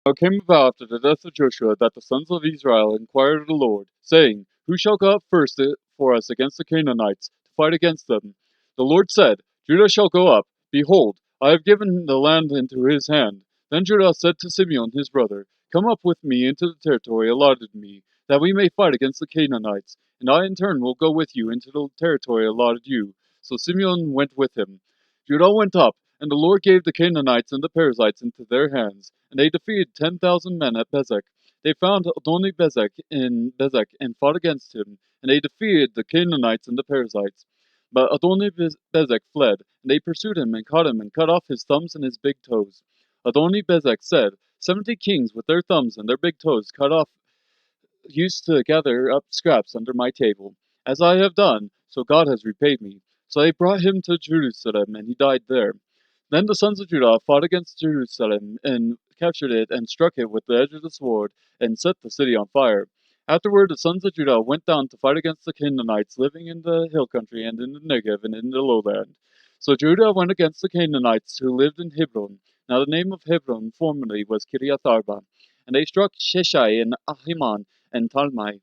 Now it came about after the death of Joshua that the sons of Israel inquired of the Lord, saying, Who shall go up first for us against the Canaanites, to fight against them? The Lord said, Judah shall go up. Behold, I have given the land into his hand. Then Judah said to Simeon his brother, Come up with me into the territory allotted me, that we may fight against the Canaanites, and I in turn will go with you into the territory allotted you. So Simeon went with him. Judah went up, and the Lord gave the Canaanites and the Perizzites into their hands, and they defeated 10,000 men at Bezek. They found Adoni-Bezek in Bezek and fought against him, and they defeated the Canaanites and the Perizzites. But Adoni-Bezek fled, and they pursued him and caught him and cut off his thumbs and his big toes. Adoni-Bezek said, 70 kings with their thumbs and their big toes cut off used to gather up scraps under my table. As I have done, so God has repaid me. So they brought him to Jerusalem, and he died there. Then the sons of Judah fought against Jerusalem, and captured it, and struck it with the edge of the sword, and set the city on fire. Afterward, the sons of Judah went down to fight against the Canaanites living in the hill country, and in the Negev, and in the lowland. So Judah went against the Canaanites who lived in Hebron. Now the name of Hebron formerly was Kiriath Arba. And they struck Sheshai, and Ahiman, and Talmai.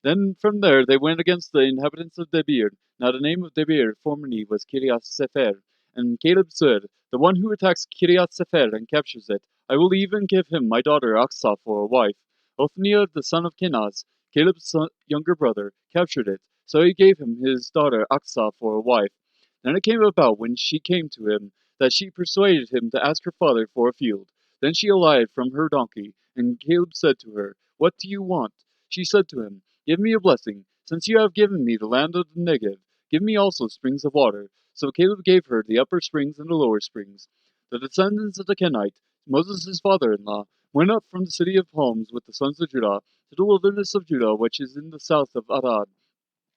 Then from there they went against the inhabitants of Debir. Now the name of Debir formerly was Kiriath Sefer. And Caleb said, The one who attacks Kiriath Sefer and captures it, I will even give him my daughter Achsah for a wife. Othniel the son of Kenaz, Caleb's younger brother, captured it, so he gave him his daughter Achsah for a wife. Then it came about when she came to him, that she persuaded him to ask her father for a field. Then she alighted from her donkey, and Caleb said to her, What do you want? She said to him, Give me a blessing. Since you have given me the land of the Negev, give me also springs of water. So Caleb gave her the upper springs and the lower springs. The descendants of the Kenite, Moses' father-in-law, went up from the city of Homs with the sons of Judah to the wilderness of Judah, which is in the south of Arad.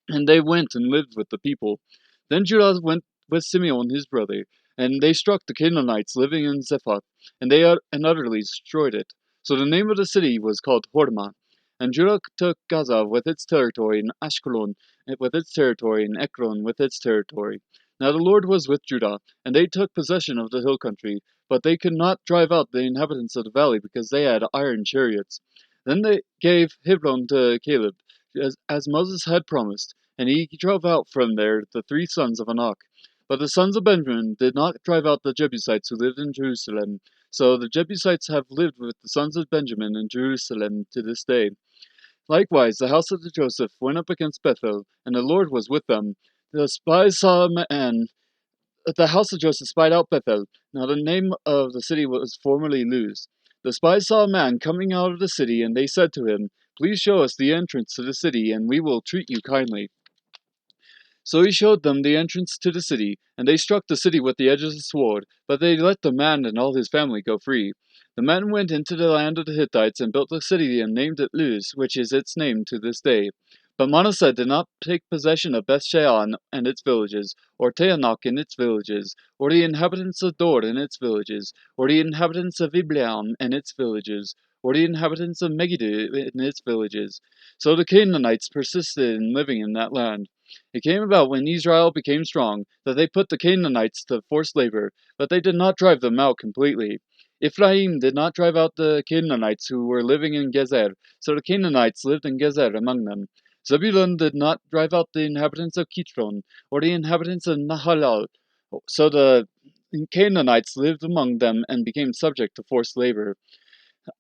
And they went and lived with the people. Then Judah went with Simeon his brother, and they struck the Canaanites living in Zephath, and they utterly destroyed it. So the name of the city was called Hormah. And Judah took Gaza with its territory, and Ashkelon with its territory, and Ekron with its territory. Now the Lord was with Judah, and they took possession of the hill country, but they could not drive out the inhabitants of the valley, because they had iron chariots. Then they gave Hebron to Caleb, as Moses had promised, and he drove out from there the 3 sons of Anak. But the sons of Benjamin did not drive out the Jebusites who lived in Jerusalem. So the Jebusites have lived with the sons of Benjamin in Jerusalem to this day. Likewise, the house of Joseph went up against Bethel, and the Lord was with them. The spies saw a man. The house of Joseph spied out Bethel. Now the name of the city was formerly Luz. The spies saw a man coming out of the city, and they said to him, Please show us the entrance to the city, and we will treat you kindly. So he showed them the entrance to the city, and they struck the city with the edge of the sword, but they let the man and all his family go free. The men went into the land of the Hittites and built a city and named it Luz, which is its name to this day. But Manasseh did not take possession of Beth-shean and its villages, or Taanach and its villages, or the inhabitants of Dor and its villages, or the inhabitants of Ibleam and its villages, or the inhabitants of Megiddo and its villages. So the Canaanites persisted in living in that land. It came about when Israel became strong that they put the Canaanites to forced labor, but they did not drive them out completely. Ephraim did not drive out the Canaanites who were living in Gezer, so the Canaanites lived in Gezer among them. Zebulun did not drive out the inhabitants of Kitron, or the inhabitants of Nahalal, so the Canaanites lived among them and became subject to forced labor.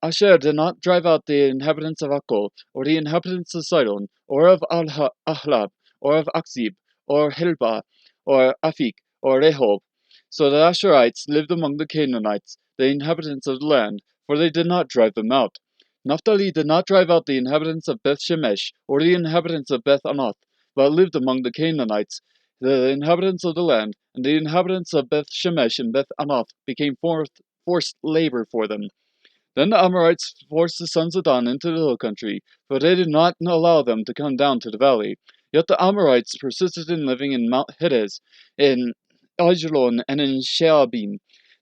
Asher did not drive out the inhabitants of Akko, or the inhabitants of Sidon, or of Ahlab, or of Akzib, or Helba, or Afik, or Rehob. So the Asherites lived among the Canaanites, the inhabitants of the land, for they did not drive them out. Naphtali did not drive out the inhabitants of Beth Shemesh, or the inhabitants of Beth Anath, but lived among the Canaanites, the inhabitants of the land, and the inhabitants of Beth Shemesh and Beth Anath became forced labor for them. Then the Amorites forced the sons of Dan into the hill country, for they did not allow them to come down to the valley. Yet the Amorites persisted in living in Mount Heres, in Ajalon, and in Sheabim.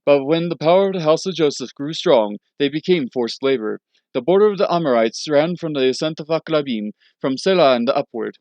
But when the power of the house of Joseph grew strong, they became forced labor. The border of the Amorites ran from the ascent of Akrabim, from Selah and upward.